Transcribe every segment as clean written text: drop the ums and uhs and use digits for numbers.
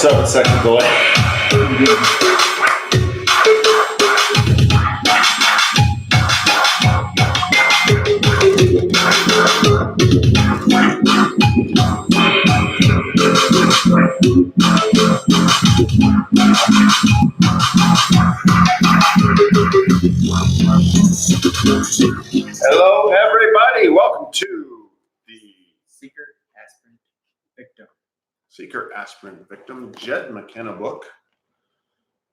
7-second delay. Hello, everybody. Welcome to the Seeker, Aspirant, Victim. Seeker, Aspirant, Victim, Jed Mckenna book.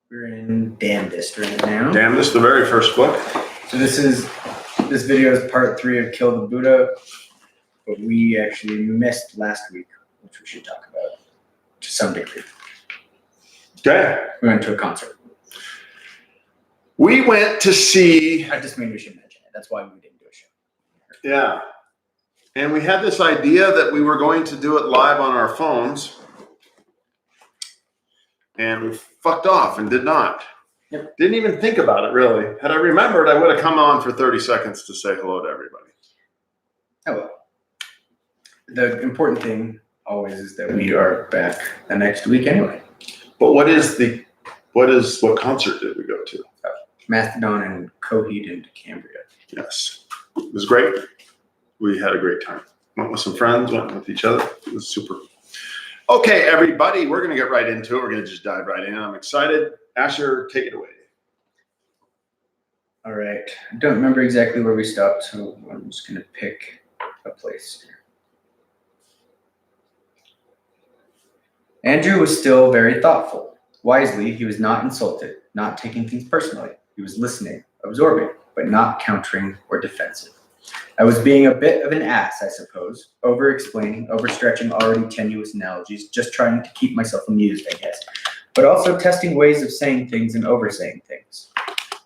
We're in Damnedest right now. Damnedest, the very first book. So this video is part 3 of Kill the Buddha, but we actually missed last week, which we should talk about to some degree. Okay. We went to a concert. We went to see... I just mean we should mention it. That's why we didn't do a show. Yeah. And we had this idea that we were going to do it live on our phones. And we fucked off and did not. Yep. Didn't even think about it, really. Had I remembered, I would have come on for 30 seconds to say hello to everybody. Oh well. The important thing always is that we are back the next week anyway. But what concert did we go to? Mastodon and Coheed into Cambria. Yes. It was great. We had a great time. Went with some friends, went with each other. It was super. Okay, everybody, we're going to get right into it. We're going to just dive right in. I'm excited. Asher, take it away. All right. I don't remember exactly where we stopped, so I'm just going to pick a place here. Andrew was still very thoughtful. Wisely, he was not insulted, not taking things personally. He was listening, absorbing, but not countering or defensive. I was being a bit of an ass, I suppose, over-explaining, overstretching already tenuous analogies, just trying to keep myself amused, I guess, but also testing ways of saying things and oversaying things.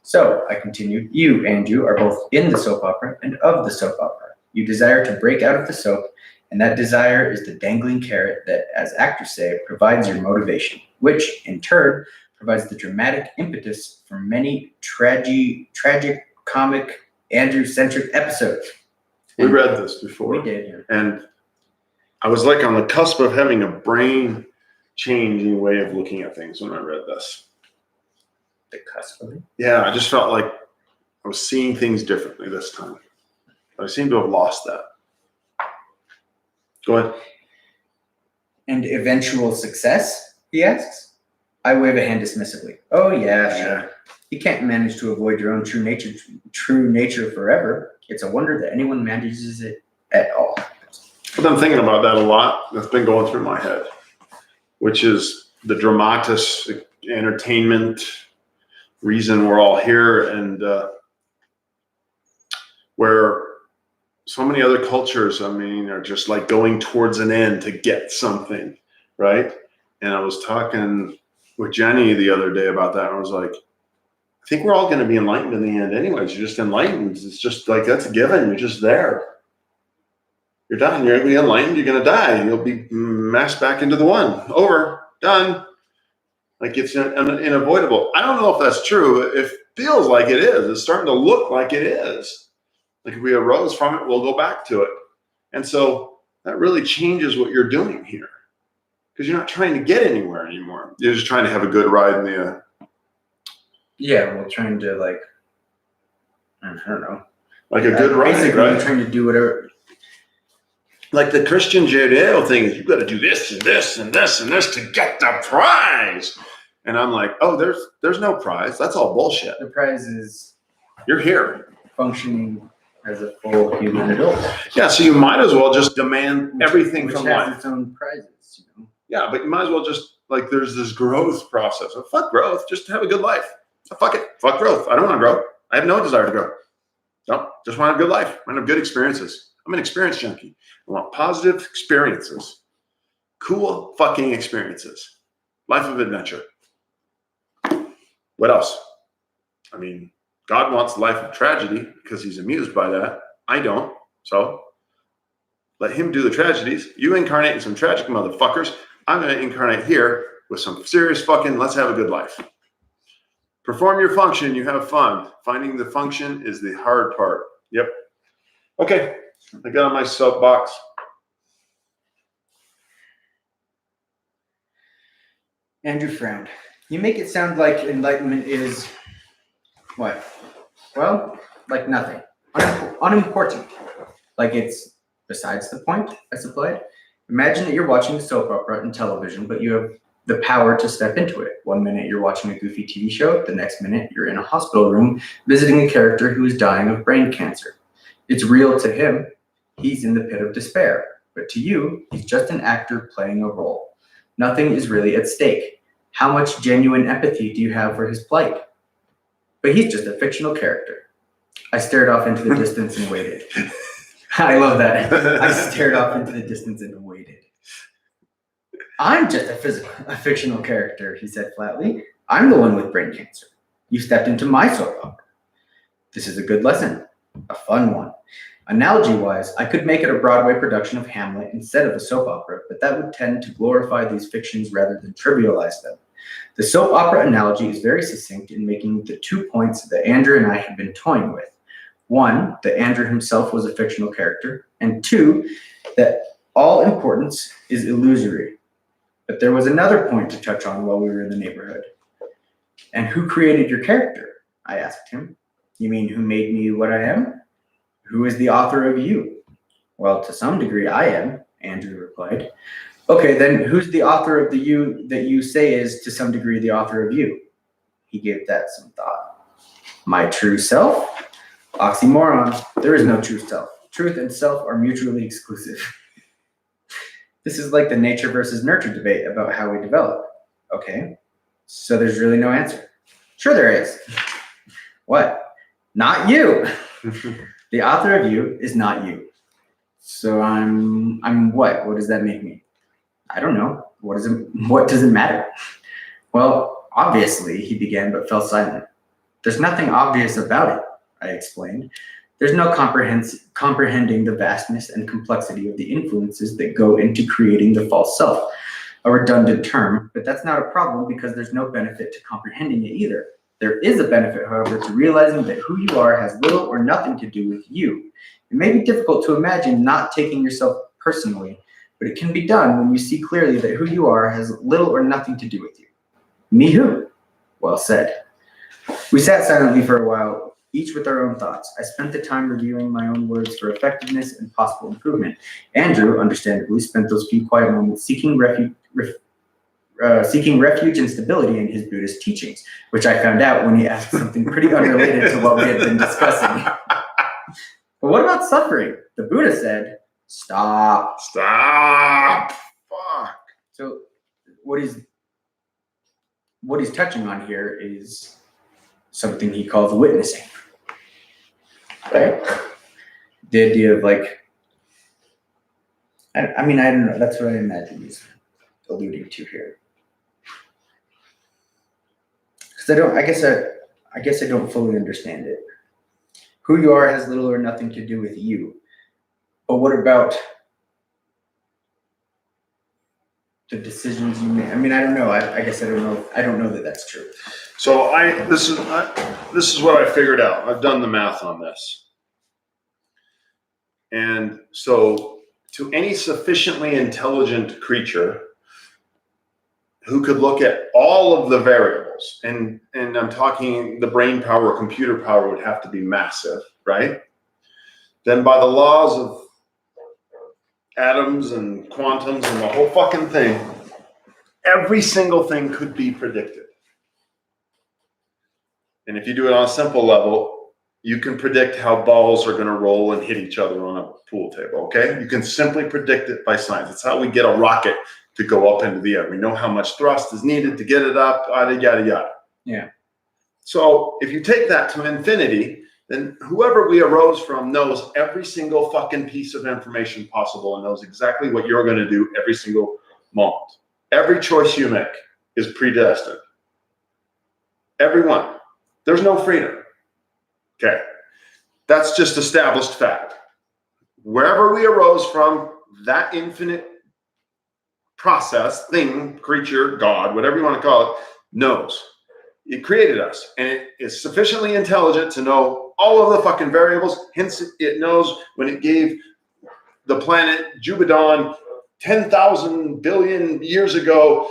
So, I continued, you, Andrew, are both in the soap opera and of the soap opera. You desire to break out of the soap, and that desire is the dangling carrot that, as actors say, provides your motivation, which, in turn, provides the dramatic impetus for many tragic, comic, Andrew-centric episodes. We read this before. We did, yeah. And I was like on the cusp of having a brain-changing way of looking at things when I read this. The cusp of it? Yeah, I just felt like I was seeing things differently this time. I seem to have lost that. Go ahead. And eventual success, he asks. I wave a hand dismissively. Oh, yeah, sure. You can't manage to avoid your own true nature forever. It's a wonder that anyone manages it at all. I've been thinking about that a lot. That's been going through my head, which is the dramatis entertainment reason we're all here, and where so many other cultures, I mean, are just like going towards an end to get something, right? And I was talking with Jenny the other day about that. I was like, I think we're all going to be enlightened in the end anyways. You're just enlightened. It's just like, that's a given. You're just there. You're done. You're going to be enlightened. You're going to die. You'll be mashed back into the one. Over. Done. Like, it's unavoidable. I don't know if that's true. It feels like it is. It's starting to look like it is. Like, if we arose from it, we'll go back to it. And so that really changes what you're doing here. Because you're not trying to get anywhere anymore. You're just trying to have a good ride in the... Yeah, well, trying to, like, I don't know. Like a good ride, basically, right? You're trying to do whatever. Like the Christian Judeo thing is, you've got to do this and this and this and this to get the prize. And I'm like, oh, there's no prize. That's all bullshit. The prize is You're here. functioning as a full human adult. Yeah, so you might as well just demand everything which from has life. its own prizes, you know. Yeah, but you might as well just, like, there's this growth process. Oh, fuck growth. Just have a good life. Oh, fuck it. Fuck growth. I don't want to grow. I have no desire to grow. No, just want a good life. I want to have good experiences. I'm an experience junkie. I want positive experiences. Cool fucking experiences. Life of adventure. What else? I mean, God wants life of tragedy because he's amused by that. I don't. So let him do the tragedies. You incarnate in some tragic motherfuckers. I'm going to incarnate here with some serious fucking let's have a good life. Perform your function. You have fun. Finding the function is the hard part. Yep. Okay. I got on my soapbox. Andrew frowned. You make it sound like enlightenment is what? Well, like nothing. Unimportant. Like it's besides the point, I supplied. Imagine that you're watching a soap opera on television, but you have the power to step into it. One minute you're watching a goofy TV show, the next minute you're in a hospital room visiting a character who is dying of brain cancer. It's real to him. He's in the pit of despair. But to you, he's just an actor playing a role. Nothing is really at stake. How much genuine empathy do you have for his plight? But he's just a fictional character. I stared off into the distance and waited. I love that. I stared off into the distance and waited. I'm just a fictional character, he said flatly. I'm the one with brain cancer. You stepped into my soap opera. This is a good lesson, a fun one. Analogy-wise, I could make it a Broadway production of Hamlet instead of a soap opera, but that would tend to glorify these fictions rather than trivialize them. The soap opera analogy is very succinct in making the 2 points that Andrew and I had been toying with. 1, that Andrew himself was a fictional character, and 2, that all importance is illusory. But there was another point to touch on while we were in the neighborhood. And who created your character? I asked him. You mean who made me what I am? Who is the author of you? Well, to some degree I am, Andrew replied. Okay, then who's the author of the you that you say is to some degree the author of you? He gave that some thought. My true self? Oxymoron. There is no true self. Truth and self are mutually exclusive. This is like the nature versus nurture debate about how we develop. Okay, so there's really no answer. Sure there is. What? Not you. The author of you is not you. So I'm what? What does that make me? I don't know. What does it matter? Well, obviously, he began but fell silent. There's nothing obvious about it, I explained. There's no comprehending the vastness and complexity of the influences that go into creating the false self. A redundant term, but that's not a problem because there's no benefit to comprehending it either. There is a benefit, however, to realizing that who you are has little or nothing to do with you. It may be difficult to imagine not taking yourself personally, but it can be done when you see clearly that who you are has little or nothing to do with you. Me who? Well said. We sat silently for a while, each with our own thoughts. I spent the time reviewing my own words for effectiveness and possible improvement. Andrew, understandably, spent those few quiet moments seeking refuge and stability in his Buddhist teachings, which I found out when he asked something pretty unrelated to what we had been discussing. But what about suffering? The Buddha said, stop. Stop. Fuck. So what he's touching on here is something he calls witnessing. Right? The idea of like, I mean, I don't know. That's what I imagine he's alluding to here. Because I guess I don't fully understand it. Who you are has little or nothing to do with you. But what about the decisions you make? I mean, I don't know. I guess I don't know. I don't know that that's true. So this is what I figured out. I've done the math on this. And so to any sufficiently intelligent creature who could look at all of the variables, and I'm talking the brain power, computer power would have to be massive, right? Then by the laws of atoms and quantums and the whole fucking thing, every single thing could be predicted. And if you do it on a simple level, you can predict how balls are going to roll and hit each other on a pool table, okay? You can simply predict it by science. It's how we get a rocket to go up into the air. We know how much thrust is needed to get it up, yada, yada, yada. Yeah. So if you take that to infinity, then whoever we arose from knows every single fucking piece of information possible and knows exactly what you're going to do every single moment. Every choice you make is predestined. Every one. There's no freedom. Okay. That's just established fact. Wherever we arose from, that infinite process, thing, creature, God, whatever you want to call it, knows. It created us, and it is sufficiently intelligent to know all of the fucking variables. Hence, it knows when it gave the planet Jubidon 10,000 billion years ago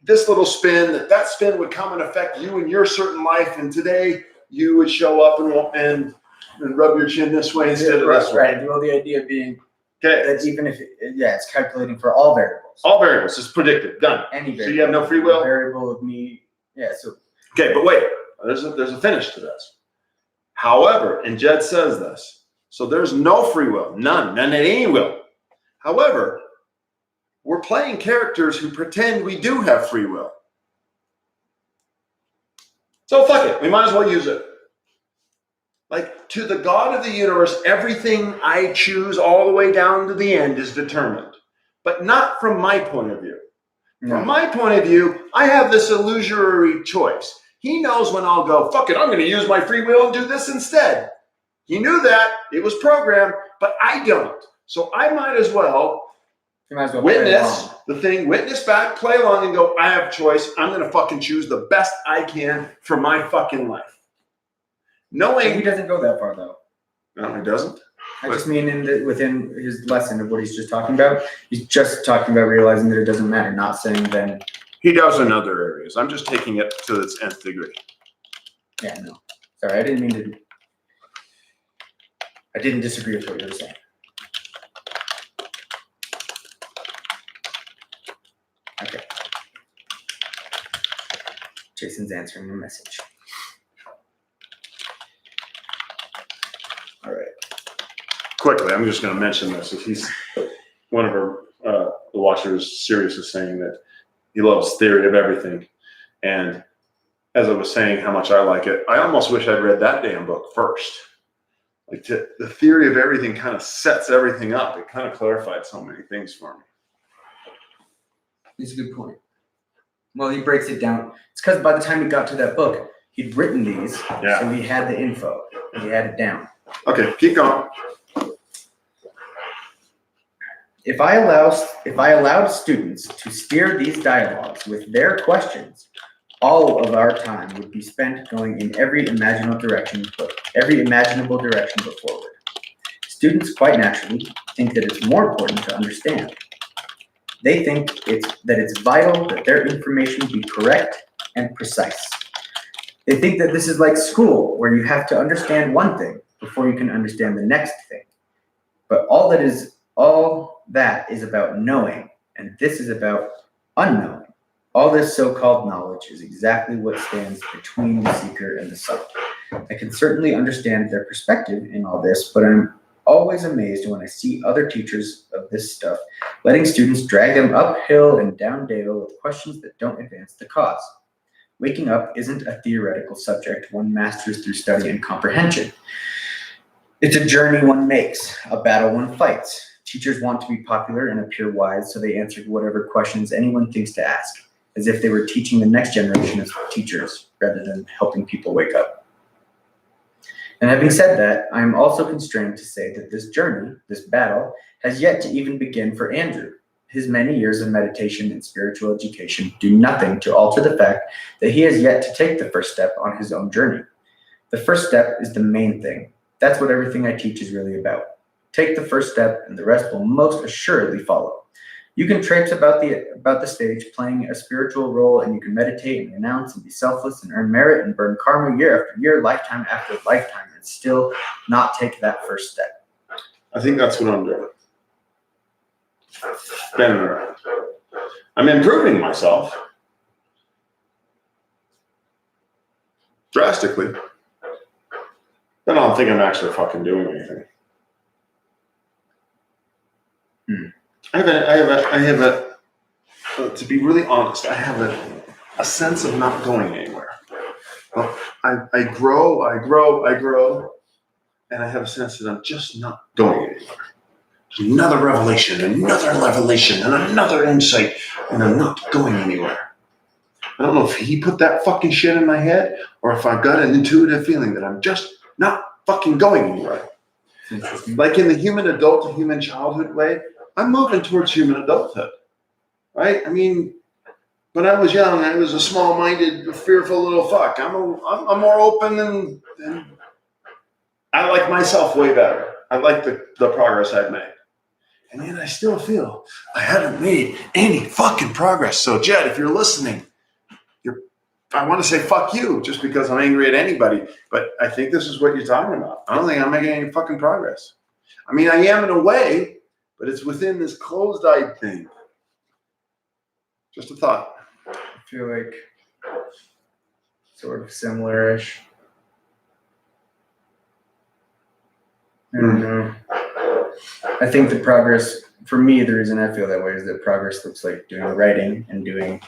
this little spin, that spin would come and affect you in your certain life, and today you would show up and rub your chin this way instead of this way. Right. Well, the idea being that even if it's calculating for all variables. All variables, it's predicted, done. Any variable. So you have no free will. Variable of me. Yeah. So. Okay, but wait. There's a finish to this. However, and Jed says this, so there's no free will, none at any will. However, we're playing characters who pretend we do have free will. So fuck it, we might as well use it. Like, to the God of the universe, everything I choose all the way down to the end is determined. But not from my point of view. No. From my point of view, I have this illusory choice. He knows when I'll go, fuck it, I'm going to use my free will and do this instead. He knew that. It was programmed, but I don't. So I might as well witness the thing, witness back, play along, and go, I have choice. I'm going to fucking choose the best I can for my fucking life. Knowing he doesn't go that far, though. No, he doesn't. I just mean within his lesson of what he's just talking about, he's just talking about realizing that it doesn't matter, not saying then. He does in other areas. I'm just taking it to its nth degree. Yeah, no. Sorry, I didn't mean to. I didn't disagree with what you were saying. Okay. Jason's answering your message. All right. Quickly, I'm just going to mention this. He's one of our the watchers, Sirius, is saying that he loves theory of everything, and as I was saying, how much I like it. I almost wish I'd read that damn book first. Like the theory of everything kind of sets everything up. It kind of clarified so many things for me. It's a good point. Well, he breaks it down. It's because by the time he got to that book, he'd written these, so he had the info. He had it down. Okay, keep going. If I allowed students to steer these dialogues with their questions, all of our time would be spent going in every imaginable direction but forward. Students quite naturally think that it's more important to understand. They think it's vital that their information be correct and precise. They think that this is like school, where you have to understand one thing before you can understand the next thing. But all that is about knowing, and this is about unknowing. All this so-called knowledge is exactly what stands between the seeker and the sought. I can certainly understand their perspective in all this, but I'm always amazed when I see other teachers of this stuff letting students drag them uphill and down dale with questions that don't advance the cause. Waking up isn't a theoretical subject one masters through study and comprehension. It's a journey one makes, a battle one fights. Teachers want to be popular and appear wise, so they answer whatever questions anyone thinks to ask, as if they were teaching the next generation of teachers rather than helping people wake up. And having said that, I am also constrained to say that this journey, this battle, has yet to even begin for Andrew. His many years of meditation and spiritual education do nothing to alter the fact that he has yet to take the first step on his own journey. The first step is the main thing. That's what everything I teach is really about. Take the first step, and the rest will most assuredly follow. You can traipse about the stage playing a spiritual role, and you can meditate and renounce and be selfless and earn merit and burn karma year after year, lifetime after lifetime, and still not take that first step. I think that's what I'm doing. Spinning around. I'm improving myself drastically. But I don't think I'm actually fucking doing anything. To be really honest, I have a sense of not going anywhere. Well, I grow, and I have a sense that I'm just not going anywhere. There's another revelation, and another insight, and I'm not going anywhere. I don't know if he put that fucking shit in my head, or if I've got an intuitive feeling that I'm just not fucking going anywhere. Like in the human adult to human childhood way, I'm moving towards human adulthood, right? I mean, when I was young, I was a small-minded, fearful little fuck. I'm more open and I like myself way better. I like the progress I've made. And yet I still feel I haven't made any fucking progress. So Jed, if you're listening, I want to say fuck you just because I'm angry at anybody. But I think this is what you're talking about. I don't think I'm making any fucking progress. I mean, I am in a way, but it's within this closed-eyed thing. Just a thought. I feel like sort of similar-ish. I don't know. I think the progress, for me, the reason I feel that way is that progress looks like doing writing and doing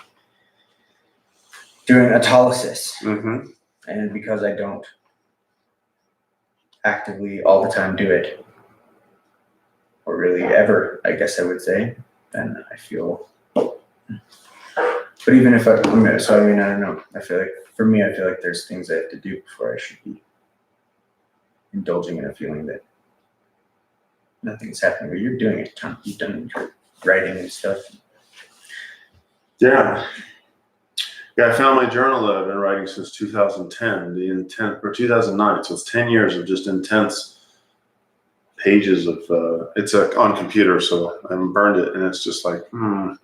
autolysis. Mm-hmm. And because I don't actively all the time do it, or really ever, I guess I would say, then I feel, but even if I don't know. I feel like, for me, I feel like there's things I have to do before I should be indulging in a feeling that nothing's happening. But you're doing it, Tom. You've done your writing and stuff. Yeah. Yeah, I found my journal that I've been writing since 2010, or 2009. So it's 10 years of just intense pages of, it's on computer, so I haven't burned it. And it's just like, I don't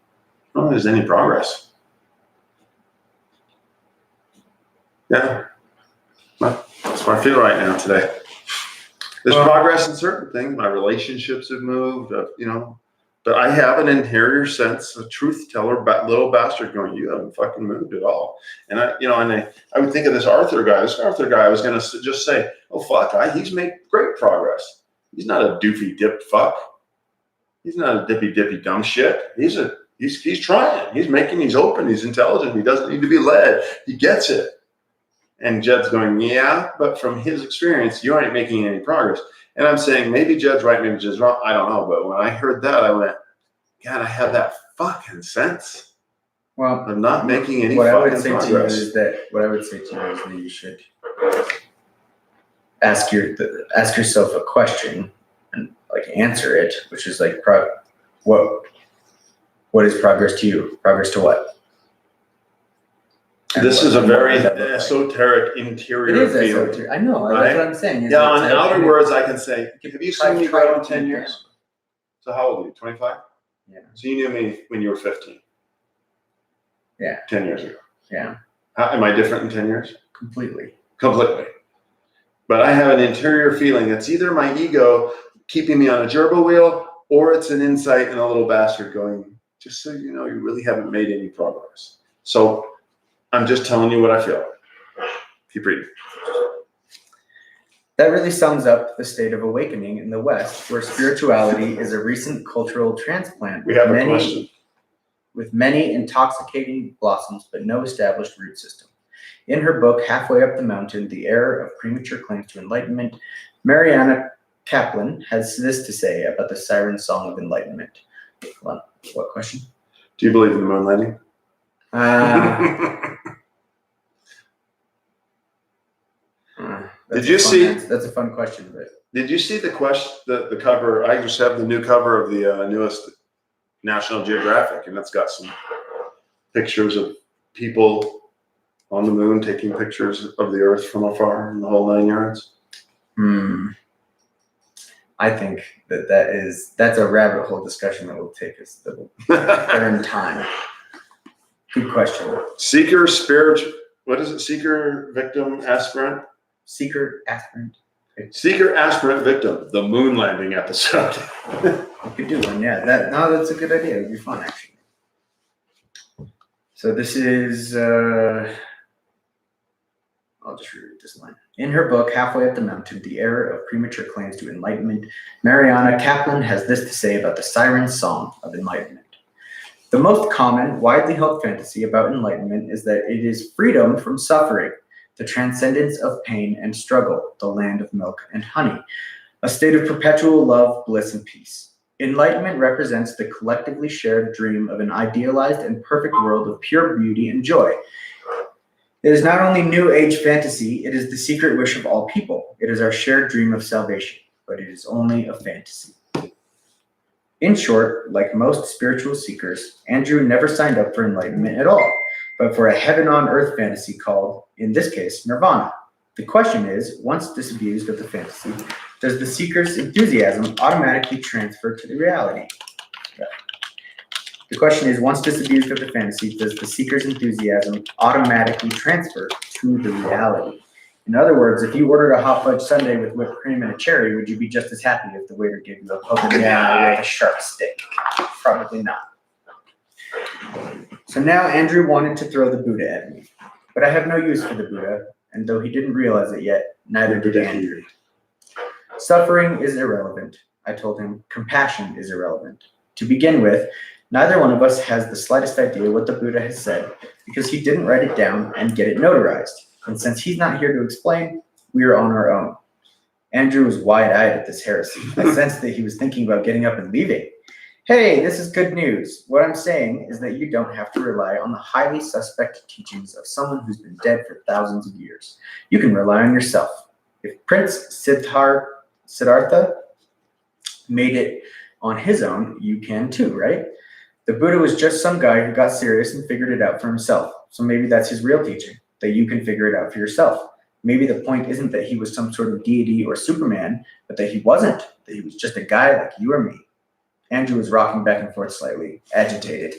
know if there's any progress. Yeah. Well, that's what I feel right now today. There's progress in certain things. My relationships have moved, but I have an interior sense, a truth teller, little bastard going, you haven't fucking moved at all. And I would think of this Arthur guy. This Arthur guy, I was going to just say, oh, fuck, he's made great progress. He's not a doofy dip fuck. He's not a dippy dumb shit. He's trying. He's open. He's intelligent. He doesn't need to be led. He gets it. And Jed's going, yeah, but from his experience, you aren't making any progress. And I'm saying, maybe Jed's right, maybe Jed's wrong. I don't know. But when I heard that, I went, God, I have that fucking sense. Well, I'm not making any what fucking I would say progress. to you is that you should ask yourself a question and answer it, which is what is progress to you? Progress to what? This is a very esoteric interior It is feeling. esoteric. I know. Right? That's what I'm saying. Yeah, in outer words, I can say, have you seen me grow in 10 years? So how old are you, 25? Yeah. So you knew me when you were 15? Yeah. 10 years ago. Yeah. Am I different in 10 years? Completely. But I have an interior feeling. It's either my ego keeping me on a gerbil wheel, or it's an insight and a little bastard going, just so you know, you really haven't made any progress. So I'm just telling you what I feel. Keep reading. That really sums up the state of awakening in the West, where spirituality is a recent cultural transplant. We have a question. With many intoxicating blossoms, but no established root system. In her book, Halfway Up the Mountain, The Error of Premature Claims to Enlightenment, Mariana Kaplan has this to say about the siren song of enlightenment. What question? Do you believe in the moon landing? Did you see? That's a fun question. But did you see the cover? I just have the new cover of the newest National Geographic, and it's got some pictures of people on the moon taking pictures of the Earth from afar, and the whole 9 yards. I think that's a rabbit hole discussion that will take us earn time. Good question. Seeker, spiritual. What is it? Seeker, victim, aspirant. Seeker, aspirant. Seeker, aspirant, victim. The moon landing episode. You could do one, yeah. That's a good idea. It would be fun, actually. So this is. I'll just read this line. In her book, Halfway Up the Mountain, The Error of Premature Claims to Enlightenment, Mariana Kaplan has this to say about the siren song of enlightenment. The most common, widely held fantasy about enlightenment is that it is freedom from suffering, the transcendence of pain and struggle, the land of milk and honey, a state of perpetual love, bliss, and peace. Enlightenment represents the collectively shared dream of an idealized and perfect world of pure beauty and joy. It is not only New Age fantasy, it is the secret wish of all people. It is our shared dream of salvation, but it is only a fantasy. In short, like most spiritual seekers, Andrew never signed up for enlightenment at all, but for a heaven-on-earth fantasy called, in this case, nirvana. The question is, once disabused of the fantasy, Does the seeker's enthusiasm automatically transfer to the reality? The question is, once disabused of the fantasy, does the seeker's enthusiasm automatically transfer to the reality? In other words, if you ordered a hot fudge sundae with whipped cream and a cherry, would you be just as happy if the waiter gave you a poke in the eye with a sharp stick? Probably not. So now Andrew wanted to throw the Buddha at me. But I have no use for the Buddha, and though he didn't realize it yet, neither did Andrew. Suffering is irrelevant, I told him. Compassion is irrelevant. To begin with, neither one of us has the slightest idea what the Buddha has said because he didn't write it down and get it notarized. And since he's not here to explain, we are on our own. Andrew was wide-eyed at this heresy. I sensed that he was thinking about getting up and leaving. Hey, this is good news. What I'm saying is that you don't have to rely on the highly suspect teachings of someone who's been dead for thousands of years. You can rely on yourself. If Prince Siddhartha made it on his own, you can too, right? The Buddha was just some guy who got serious and figured it out for himself. So maybe that's his real teaching, that you can figure it out for yourself. Maybe the point isn't that he was some sort of deity or Superman, but that he wasn't, that he was just a guy like you or me. Andrew was rocking back and forth slightly, agitated.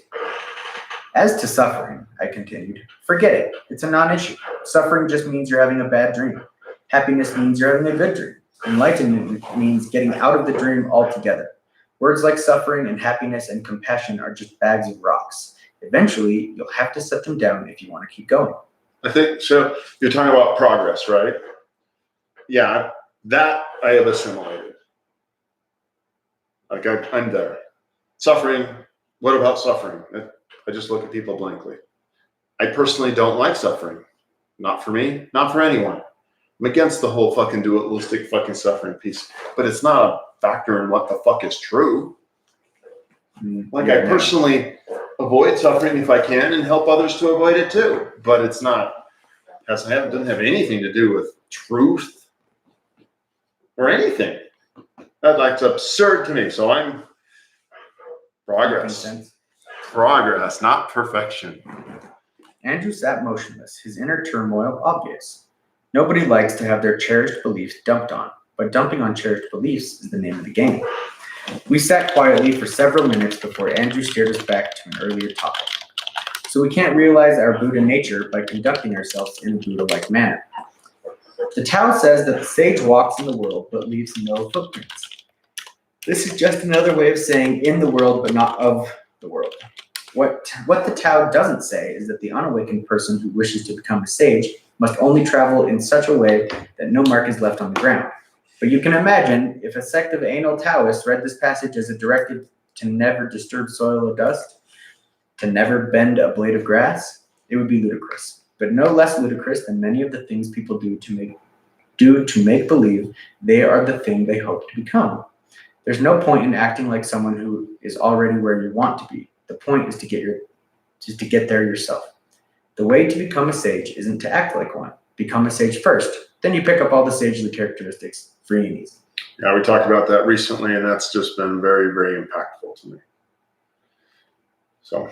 As to suffering, I continued, forget it. It's a non-issue. Suffering just means you're having a bad dream. Happiness means you're having a good dream. Enlightenment means getting out of the dream altogether. Words like suffering and happiness and compassion are just bags of rocks. Eventually, you'll have to set them down if you want to keep going. I think, so you're talking about progress, right? Yeah, that I have assimilated. Like I'm there. Suffering, what about suffering? I just look at people blankly. I personally don't like suffering. Not for me, not for anyone. I'm against the whole fucking dualistic fucking suffering piece, but it's not a factor in what the fuck is true. Like I personally avoid suffering if I can and help others to avoid it too, but it's not, doesn't have anything to do with truth or anything. That's absurd to me. So I'm progress, not perfection. Andrew sat motionless, his inner turmoil obvious. Nobody likes to have their cherished beliefs dumped on, but dumping on cherished beliefs is the name of the game. We sat quietly for several minutes before Andrew steered us back to an earlier topic. So we can't realize our Buddha nature by conducting ourselves in a Buddha-like manner. The Tao says that the sage walks in the world but leaves no footprints. This is just another way of saying in the world but not of the world. What the Tao doesn't say is that the unawakened person who wishes to become a sage must only travel in such a way that no mark is left on the ground. But you can imagine if a sect of anal Taoists read this passage as a directive to never disturb soil or dust, to never bend a blade of grass, it would be ludicrous. But no less ludicrous than many of the things people do to make believe they are the thing they hope to become. There's no point in acting like someone who is already where you want to be. The point is to get there yourself. The way to become a sage isn't to act like one. Become a sage first. Then you pick up all the sagely characteristics free and easy. Yeah, we talked about that recently, and that's just been very, very impactful to me. So.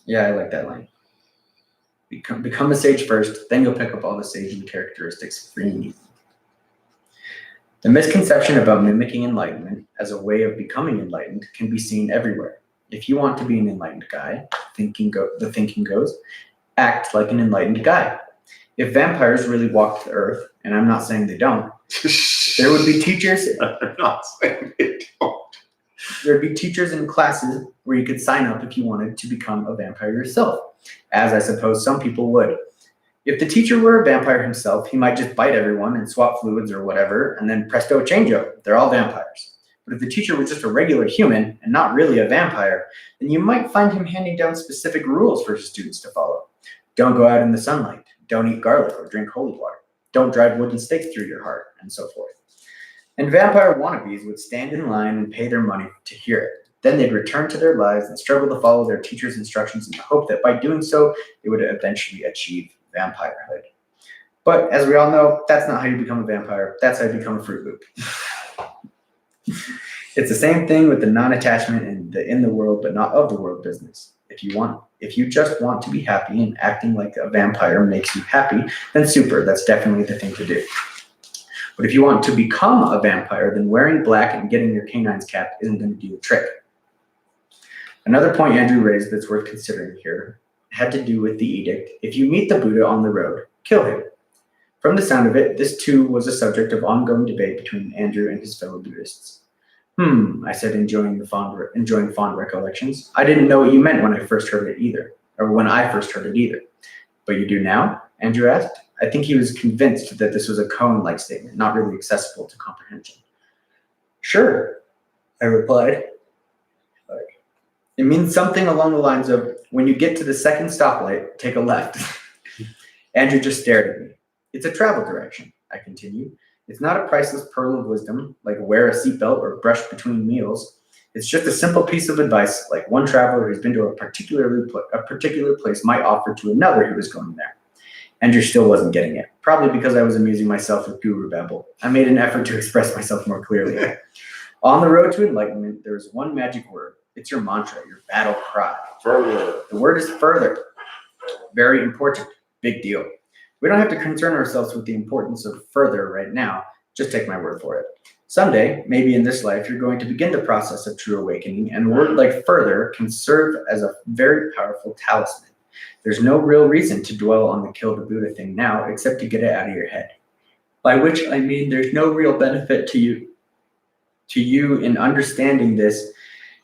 Yeah, I like that line. Become a sage first, then you'll pick up all the sagely characteristics free and easy. The misconception about mimicking enlightenment as a way of becoming enlightened can be seen everywhere. If you want to be an enlightened guy, the thinking goes, act like an enlightened guy. If vampires really walked the earth, and I'm not saying they don't, there would be teachers. I'm not saying they don't. There'd be teachers in classes where you could sign up if you wanted to become a vampire yourself, as I suppose some people would. If the teacher were a vampire himself, he might just bite everyone and swap fluids or whatever, and then presto changeo, they're all vampires. But if the teacher was just a regular human and not really a vampire, then you might find him handing down specific rules for his students to follow. Don't go out in the sunlight. Don't eat garlic or drink holy water. Don't drive wooden stakes through your heart, and so forth. And vampire wannabes would stand in line and pay their money to hear it. Then they'd return to their lives and struggle to follow their teacher's instructions in the hope that by doing so, they would eventually achieve vampirehood. But as we all know, that's not how you become a vampire. That's how you become a Fruit Loop. It's the same thing with the non-attachment and the in the world but not of the world business. If you just want to be happy and acting like a vampire makes you happy, then super, that's definitely the thing to do. But if you want to become a vampire, then wearing black and getting your canines capped isn't going to do the trick. Another point Andrew raised that's worth considering here had to do with the edict. If you meet the Buddha on the road, kill him. From the sound of it, this too was a subject of ongoing debate between Andrew and his fellow Buddhists. I said, enjoying fond recollections. I didn't know what you meant when I first heard it either. But you do now? Andrew asked. I think he was convinced that this was a koan-like statement, not really accessible to comprehension. Sure, I replied. It means something along the lines of, when you get to the second stoplight, take a left. Andrew just stared at me. It's a travel direction, I continued. It's not a priceless pearl of wisdom, like wear a seatbelt or brush between meals. It's just a simple piece of advice, like one traveler who's been to a particular place might offer to another who was going there. Andrew still wasn't getting it, probably because I was amusing myself with guru babble. I made an effort to express myself more clearly. On the road to enlightenment, there is one magic word. It's your mantra, your battle cry. Further. The word is further. Very important. Big deal. We don't have to concern ourselves with the importance of further right now. Just take my word for it. Someday, maybe in this life, you're going to begin the process of true awakening, and a word like further can serve as a very powerful talisman. There's no real reason to dwell on the kill the Buddha thing now, except to get it out of your head. By which I mean there's no real benefit to you in understanding this,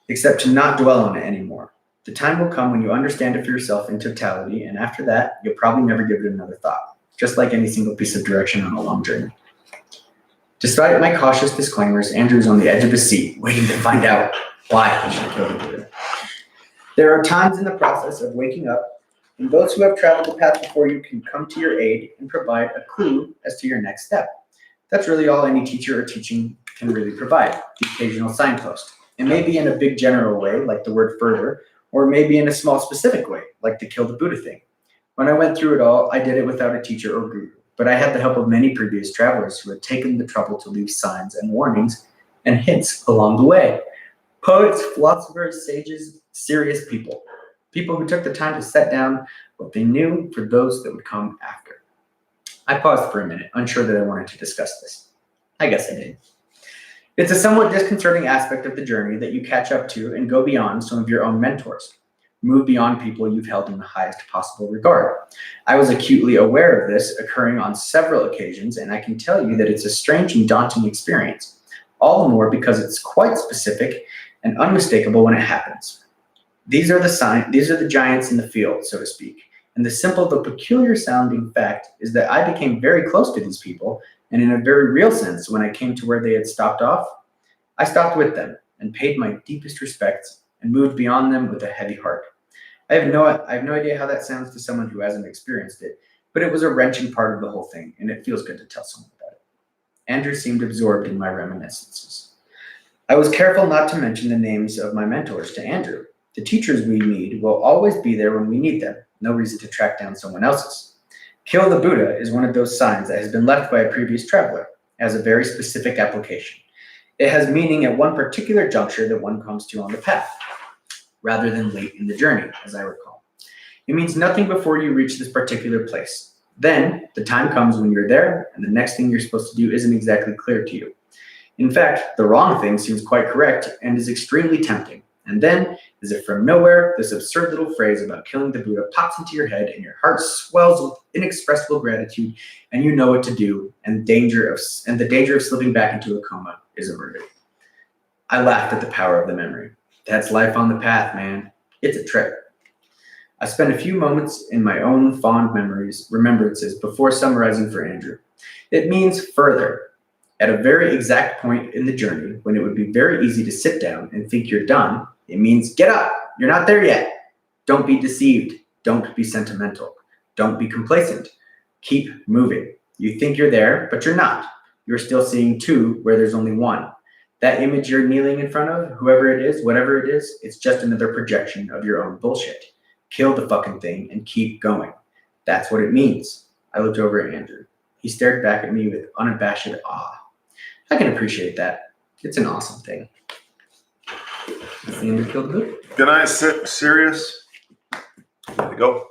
except to not dwell on it anymore. The time will come when you understand it for yourself in totality, and after that, you'll probably never give it another thought, just like any single piece of direction on a long journey. Despite my cautious disclaimers, Andrew's on the edge of his seat, waiting to find out why he should kill the Buddha. There are times in the process of waking up when those who have traveled the path before you can come to your aid and provide a clue as to your next step. That's really all any teacher or teaching can really provide, the occasional signpost. It may be in a big general way, like the word further, or maybe in a small specific way, like the kill the Buddha thing. When I went through it all, I did it without a teacher or guru, but I had the help of many previous travelers who had taken the trouble to leave signs and warnings and hints along the way. Poets, philosophers, sages, serious people. People who took the time to set down what they knew for those that would come after. I paused for a minute, unsure that I wanted to discuss this. I guess I did. It's a somewhat disconcerting aspect of the journey that you catch up to and go beyond some of your own mentors. Move beyond people you've held in the highest possible regard. I was acutely aware of this occurring on several occasions, and I can tell you that it's a strange and daunting experience, all the more because it's quite specific and unmistakable when it happens. These are the giants in the field, so to speak, and the simple though peculiar sounding fact is that I became very close to these people, and in a very real sense, when I came to where they had stopped off, I stopped with them and paid my deepest respects and moved beyond them with a heavy heart. I have no idea how that sounds to someone who hasn't experienced it, but it was a wrenching part of the whole thing, and it feels good to tell someone about it. Andrew seemed absorbed in my reminiscences. I was careful not to mention the names of my mentors to Andrew. The teachers we need will always be there when we need them. No reason to track down someone else's. Kill the Buddha is one of those signs that has been left by a previous traveler. It has a very specific application. It has meaning at one particular juncture that one comes to on the path, rather than late in the journey, as I recall. It means nothing before you reach this particular place. Then, the time comes when you're there, and the next thing you're supposed to do isn't exactly clear to you. In fact, the wrong thing seems quite correct and is extremely tempting. And then, as if from nowhere, this absurd little phrase about killing the Buddha pops into your head and your heart swells with inexpressible gratitude and you know what to do and the danger of slipping back into a coma is averted. I laughed at the power of the memory. That's life on the path, man. It's a trip. I spent a few moments in my own fond remembrances before summarizing for Andrew. It means further. At a very exact point in the journey, when it would be very easy to sit down and think you're done, it means get up. You're not there yet. Don't be deceived. Don't be sentimental. Don't be complacent. Keep moving. You think you're there, but you're not. You're still seeing two where there's only one. That image you're kneeling in front of, whoever it is, whatever it is, it's just another projection of your own bullshit. Kill the fucking thing and keep going. That's what it means. I looked over at Andrew. He stared back at me with unabashed awe. I can appreciate that. It's an awesome thing. That's the end of Kill the Buddha. Good night, Sirius. There we go.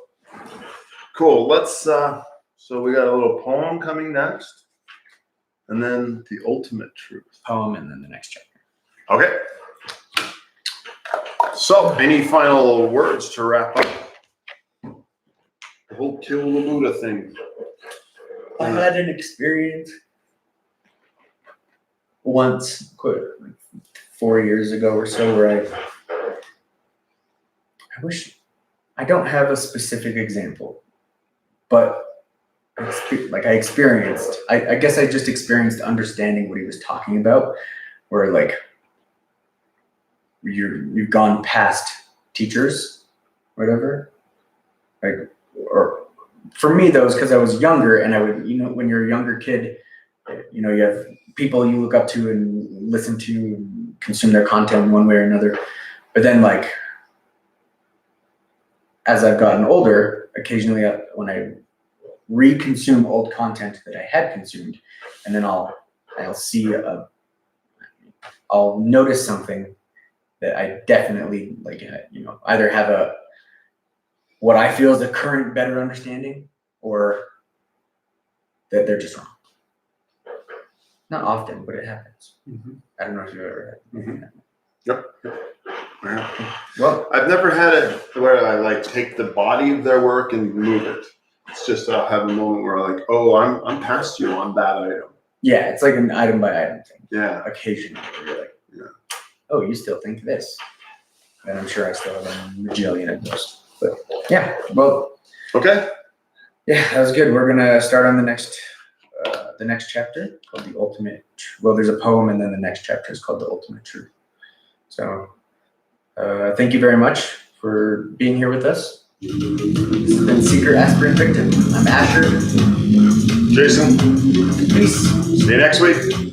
Cool. Let's. So we got a little poem coming next. and then the ultimate truth. Poem, and then the next chapter. Okay. So, any final words to wrap up the whole Kill the Buddha thing? I had an experience once, 4 years ago or so, where I wish I don't have a specific example, but I guess I just experienced understanding what he was talking about, where like you've gone past teachers, whatever. Like, or for me, though, it's because I was younger, and I would, when you're a younger kid, you have people you look up to and listen to and consume their content one way or another. But then, like, as I've gotten older, occasionally when I reconsume old content that I had consumed, and then I'll see I'll notice something that I definitely either have what I feel is a current better understanding, or that they're just wrong. Not often, but it happens. Mm-hmm. I don't know if you've ever had. Mm-hmm. Yep. Yeah. Well, I've never had it where I take the body of their work and move it. It's just I'll have a moment where I'm past you on that item. Yeah, it's like an item by item thing. Yeah. Occasionally, where you're like, oh, you still think this? And I'm sure I still have a bajillion of those. But yeah, well. Okay. Yeah, that was good. We're gonna start on the next chapter called The Ultimate. Well, there's a poem, and then the next chapter is called The Ultimate Truth. So, thank you very much for being here with us. This has been Seeker, Aspirant, Victim. I'm Asher. Jason. Peace. See you next week.